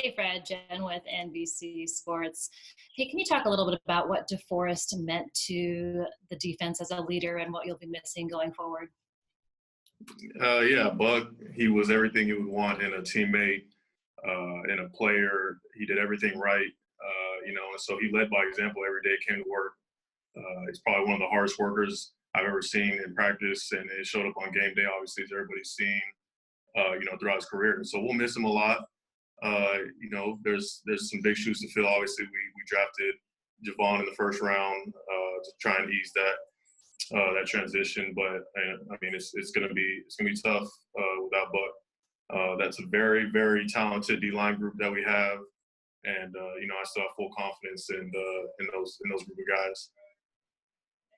Hey, Fred, Jen with NBC Sports. Hey, can you talk a little bit about what DeForest meant to the defense as a leader and what you'll be missing going forward? Yeah, Buck, he was everything you would want in a teammate, in a player. He did everything right, and so he led by example every day, came to work. He's probably one of the hardest workers I've ever seen in practice, and it showed up on game day, obviously, as everybody's seen, throughout his career. And so we'll miss him a lot. There's some big shoes to fill. Obviously, we drafted Javon in the first round to try and ease that transition. But it's gonna be tough without Buck. That's a very, very talented D-line group that we have, and I still have full confidence in those group of guys.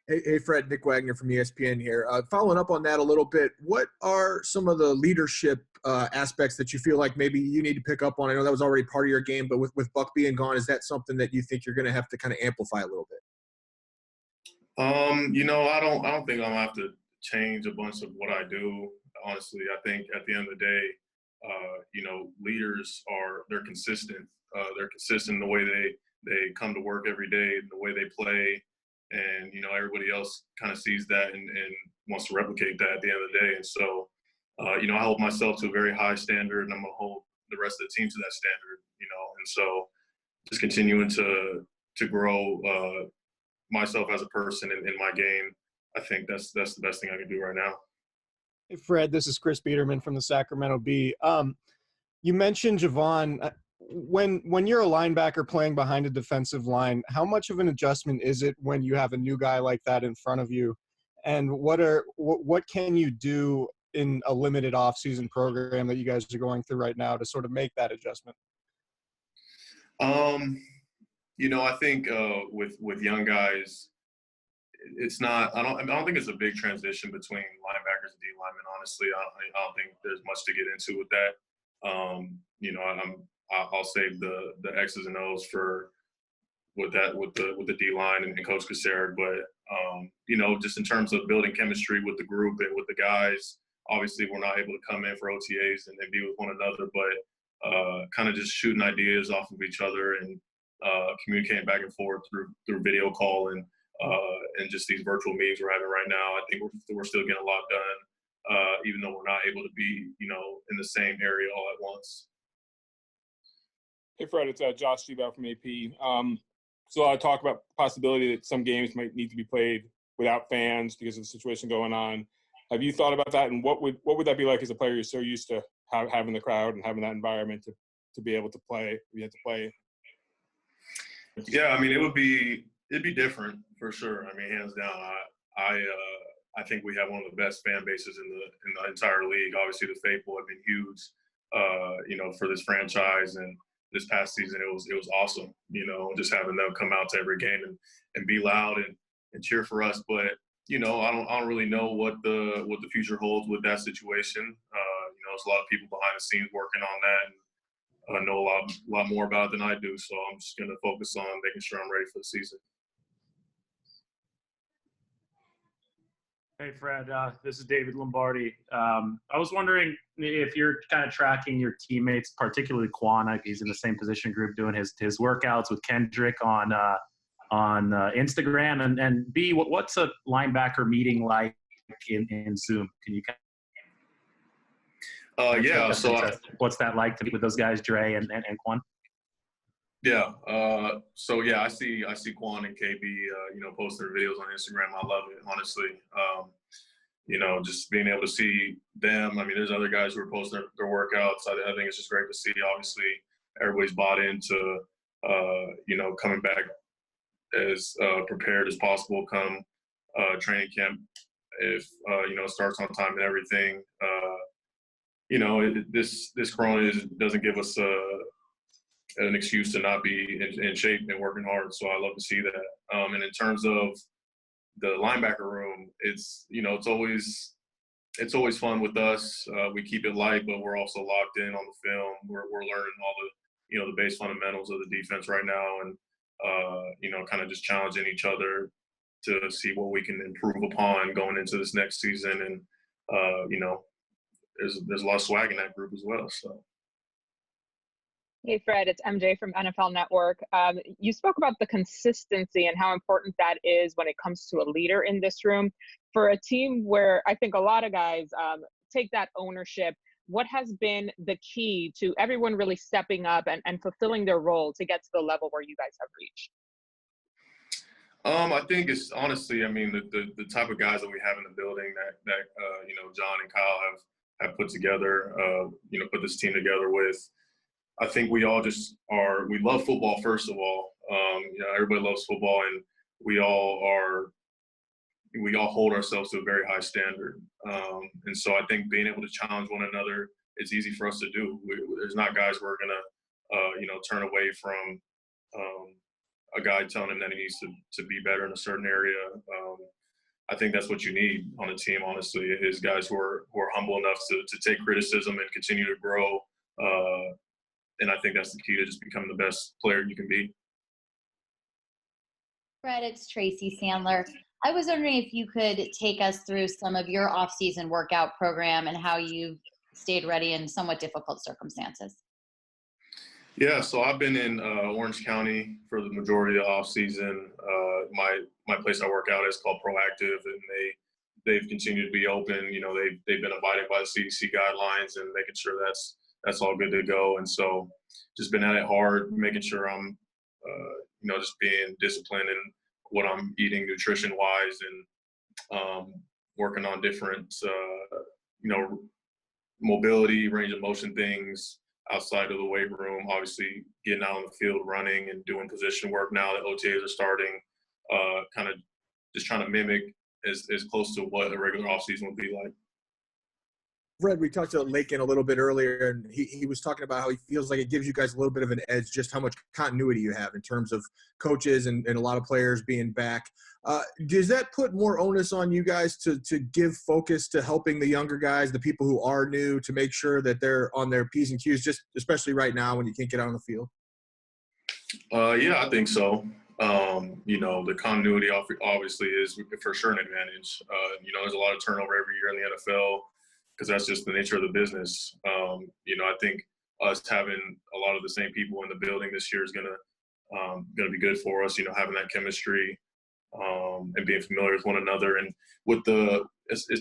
Hey, Fred, Nick Wagner from ESPN here. Following up on that a little bit, what are some of the leadership aspects that you feel like maybe you need to pick up on? I know that was already part of your game, but with Buck being gone, is that something that you think you're going to have to kind of amplify a little bit? I don't think I'm gonna have to change a bunch of what I do. Honestly, I think at the end of the day, leaders they're consistent. They're consistent in the way they come to work every day, the way they play. And, everybody else kind of sees that and wants to replicate that at the end of the day. And so, I hold myself to a very high standard, and I'm going to hold the rest of the team to that standard, And so just continuing to grow myself as a person in my game, I think that's the best thing I can do right now. Hey, Fred, this is Chris Biederman from the Sacramento Bee. You mentioned Javon. When you're a linebacker playing behind a defensive line, how much of an adjustment is it when you have a new guy like that in front of you? And what can you do in a limited off-season program that you guys are going through right now to sort of make that adjustment? I think with young guys, it's not. I don't think it's a big transition between linebackers and D linemen. Honestly, I don't think there's much to get into with that. I'll save the X's and O's for with the D line and Coach Cassera. But just in terms of building chemistry with the group and with the guys, obviously we're not able to come in for OTAs and be with one another, but kind of just shooting ideas off of each other and communicating back and forth through video call and just these virtual meetings we're having right now. I think we're still getting a lot done, even though we're not able to be in the same area all at once. Hey, Fred, it's Josh Seabout from AP. So I talk about the possibility that some games might need to be played without fans because of the situation going on. Have you thought about that, and what would that be like as a player? You're so used to having the crowd and having that environment to be able to play. You have to play. Yeah, it'd be different for sure. Hands down. I think we have one of the best fan bases in the entire league. Obviously, the faithful have been huge, for this franchise. And this past season, it was awesome. Just having them come out to every game and be loud and cheer for us. But I don't really know what the future holds with that situation. There's a lot of people behind the scenes working on that, and I know a lot more about it than I do. So I'm just going to focus on making sure I'm ready for the season. Hey, Fred, this is David Lombardi. I was wondering if you're kind of tracking your teammates, particularly Quan. He's in the same position group doing his workouts with Kendrick on Instagram. And B, what's a linebacker meeting like in Zoom? Can you yeah. So what's that like to meet with those guys, Dre and Quan? Yeah. I see Quan and KB, posting their videos on Instagram. I love it, honestly. Just being able to see them. There's other guys who are posting their workouts. I think it's just great to see. Obviously, everybody's bought into, coming back as prepared as possible come training camp. If, it starts on time and everything. This corona doesn't give us an excuse to not be in shape and working hard. So I love to see that. And in terms of the linebacker room, it's always fun with us. We keep it light, but we're also locked in on the film. We're learning all the the base fundamentals of the defense right now, and kind of just challenging each other to see what we can improve upon going into this next season. And there's a lot of swag in that group as well. So. Hey, Fred, it's MJ from NFL Network. You spoke about the consistency and how important that is when it comes to a leader in this room. For a team where I think a lot of guys take that ownership, what has been the key to everyone really stepping up and fulfilling their role to get to the level where you guys have reached? I think it's honestly, I mean, the type of guys that we have in the building that you know, John and Kyle have put together, you know, put this team together with. I think we all just we love football, first of all. You know, everybody loves football, and we all hold ourselves to a very high standard. And so I think being able to challenge one another, it's easy for us to do. There's not guys who are going to, you know, turn away from a guy telling him that he needs to be better in a certain area. I think that's what you need on a team, honestly, is guys who are humble enough to take criticism and continue to grow. And I think that's the key to just becoming the best player you can be. Fred, it's Tracy Sandler. I was wondering if you could take us through some of your off-season workout program and how you've stayed ready in somewhat difficult circumstances. Yeah, so I've been in Orange County for the majority of the off season. My place I work out is called Proactive, and they've continued to be open. You know, they've been abiding by the CDC guidelines and making sure that's all good to go. And so, just been at it hard, making sure I'm, you know, just being disciplined in what I'm eating nutrition wise, and working on different, you know, mobility, range of motion things outside of the weight room, obviously getting out on the field, running and doing position work now that OTAs are starting, kind of just trying to mimic as close to what a regular offseason would be like. Fred, we talked to Lakin a little bit earlier, and he was talking about how he feels like it gives you guys a little bit of an edge, just how much continuity you have in terms of coaches and a lot of players being back. Does that put more onus on you guys to give focus to helping the younger guys, the people who are new, to make sure that they're on their P's and Q's, just especially right now when you can't get out on the field? Yeah, I think so. You know, the continuity obviously is for sure an advantage. You know, there's a lot of turnover every year in the NFL, because that's just the nature of the business. You know, I think us having a lot of the same people in the building this year is gonna be good for us. You know, having that chemistry and being familiar with one another. And with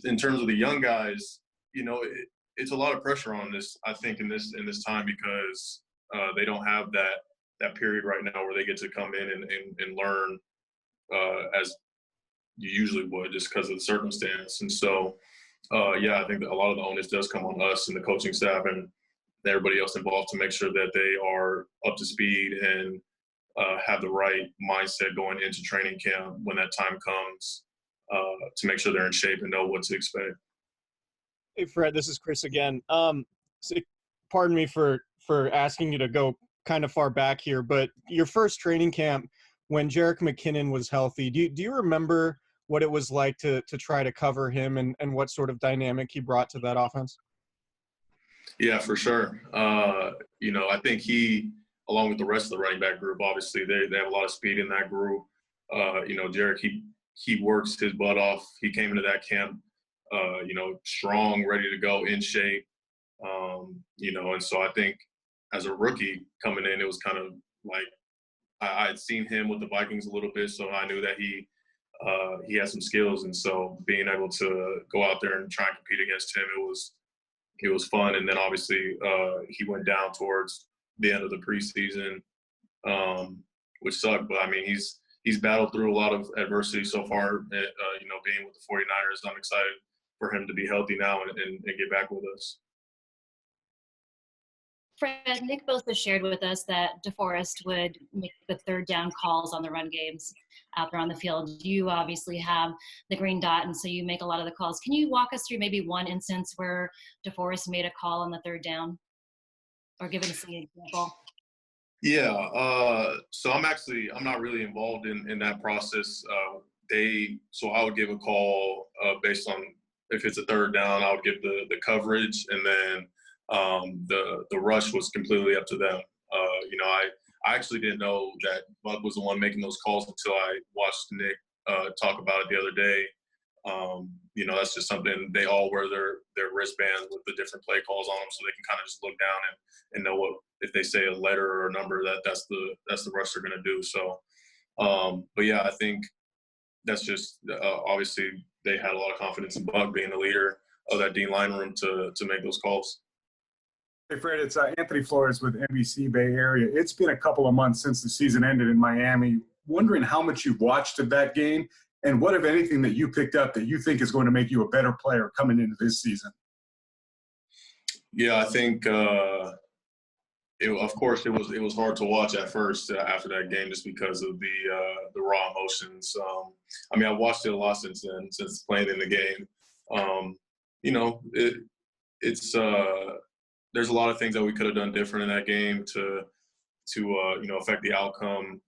in terms of the young guys, you know, it's a lot of pressure on this. I think in this time, because they don't have that period right now where they get to come in and learn as you usually would, just because of the circumstance. And so. Yeah, I think that a lot of the onus does come on us and the coaching staff and everybody else involved to make sure that they are up to speed and have the right mindset going into training camp when that time comes, to make sure they're in shape and know what to expect. Hey, Fred, this is Chris again. So pardon me for asking you to go kind of far back here, but your first training camp when Jerick McKinnon was healthy, do you remember what it was like to try to cover him and what sort of dynamic he brought to that offense? Yeah, for sure. You know, I think he, along with the rest of the running back group, obviously they have a lot of speed in that group. You know, Jerick, he works his butt off. He came into that camp, you know, strong, ready to go, in shape. You know, and so I think as a rookie coming in, it was kind of like I had seen him with the Vikings a little bit, so I knew that he had some skills, and so being able to go out there and try and compete against him, it was fun. And then obviously he went down towards the end of the preseason, which sucked. But I mean, he's battled through a lot of adversity so far. You know, being with the 49ers, I'm excited for him to be healthy now and get back with us. Fred, Nick Bosa shared with us that DeForest would make the third down calls on the run games out there on the field. You obviously have the green dot, and so you make a lot of the calls. Can you walk us through maybe one instance where DeForest made a call on the third down, or give us an example? Yeah, so I'm not really involved in that process. So I would give a call based on if it's a third down, I would give the coverage, and then the rush was completely up to them. You know, I actually didn't know that Buck was the one making those calls until I watched Nick talk about it the other day. You know, that's just something, they all wear their wristbands with the different play calls on them, so they can kind of just look down and know if they say a letter or a number, that's the rush they're going to do. So, but yeah, I think that's just obviously they had a lot of confidence in Buck being the leader of that D line room to make those calls. Hey, Fred, it's Anthony Flores with NBC Bay Area. It's been a couple of months since the season ended in Miami. Wondering how much you've watched of that game and what, if anything, that you picked up that you think is going to make you a better player coming into this season. Yeah, I think, of course, it was hard to watch at first after that game just because of the raw emotions. I mean, I've watched it a lot since then, since playing in the game. You know, it's there's a lot of things that we could have done different in that game to you know, affect the outcome.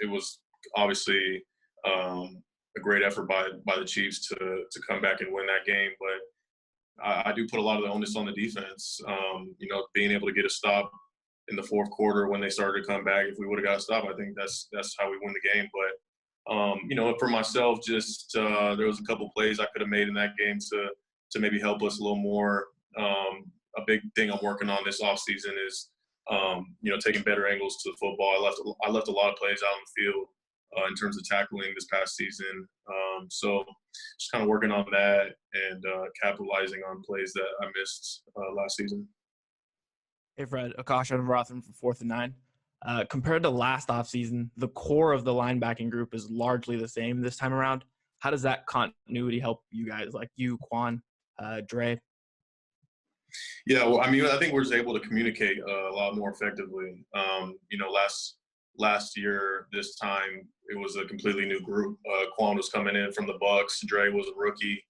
It was obviously a great effort by the Chiefs to come back and win that game, but I do put a lot of the onus on the defense. You know, being able to get a stop in the fourth quarter when they started to come back. If we would have got a stop, I think that's how we win the game. But you know, for myself, just there was a couple plays I could have made in that game to maybe help us a little more. A big thing I'm working on this offseason is you know, taking better angles to the football. I left a lot of plays out in the field in terms of tackling this past season. So just kind of working on that and capitalizing on plays that I missed last season. Hey, Fred, Akash Rothman from 4th and 9. Compared to last offseason, the core of the linebacking group is largely the same this time around. How does that continuity help you guys, like you, Quan, Dre? Yeah, well, I mean, I think we're just able to communicate a lot more effectively. You know, last year, this time, it was a completely new group. Quan was coming in from the Bucks. Dre was a rookie.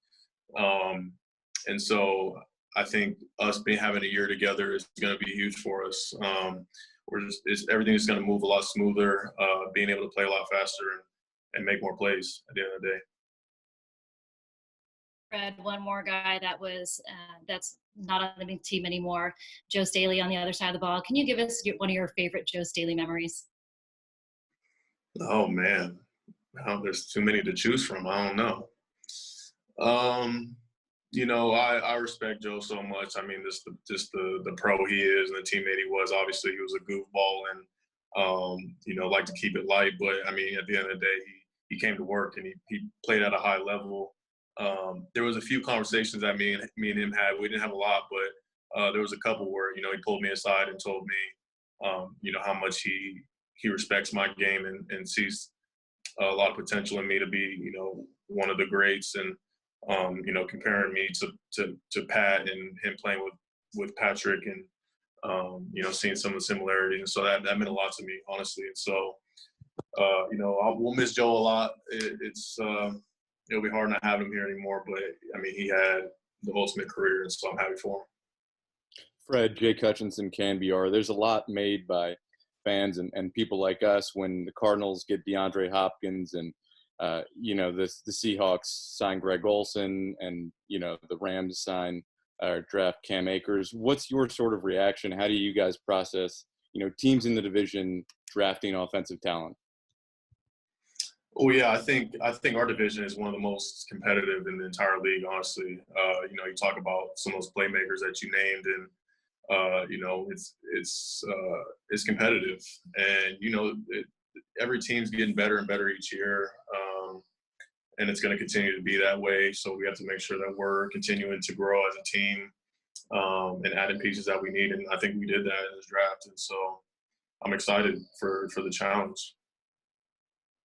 And so I think us having a year together is going to be huge for us. Everything is going to move a lot smoother, being able to play a lot faster and make more plays at the end of the day. Fred, one more guy that's not on the team anymore, Joe Staley on the other side of the ball. Can you give us one of your favorite Joe Staley memories? Oh, man. There's too many to choose from. I don't know. You know, I respect Joe so much. I mean, just the pro he is and the teammate he was. Obviously, he was a goofball and, you know, like to keep it light. But, I mean, at the end of the day, he came to work and he played at a high level. There was a few conversations that me and him had. We didn't have a lot, but there was a couple where, you know, he pulled me aside and told me, you know, how much he respects my game and sees a lot of potential in me to be, you know, one of the greats. And, you know, comparing me to Pat and him playing with Patrick and, you know, seeing some of the similarities. And so that meant a lot to me, honestly. And so, you know, we'll miss Joe a lot. It'll be hard not having him here anymore, but I mean, he had the ultimate career, and so I'm happy for him. Fred, Jake Hutchinson, CanBR. There's a lot made by fans and people like us when the Cardinals get DeAndre Hopkins and, you know, the Seahawks sign Greg Olsen and, you know, the Rams sign or draft Cam Akers. What's your sort of reaction? How do you guys process, you know, teams in the division drafting offensive talent? Oh yeah, I think our division is one of the most competitive in the entire league. Honestly, you know, you talk about some of those playmakers that you named, and you know, it's competitive, and you know, every team's getting better and better each year, and it's going to continue to be that way. So we have to make sure that we're continuing to grow as a team and adding pieces that we need, and I think we did that in this draft, and so I'm excited for the challenge.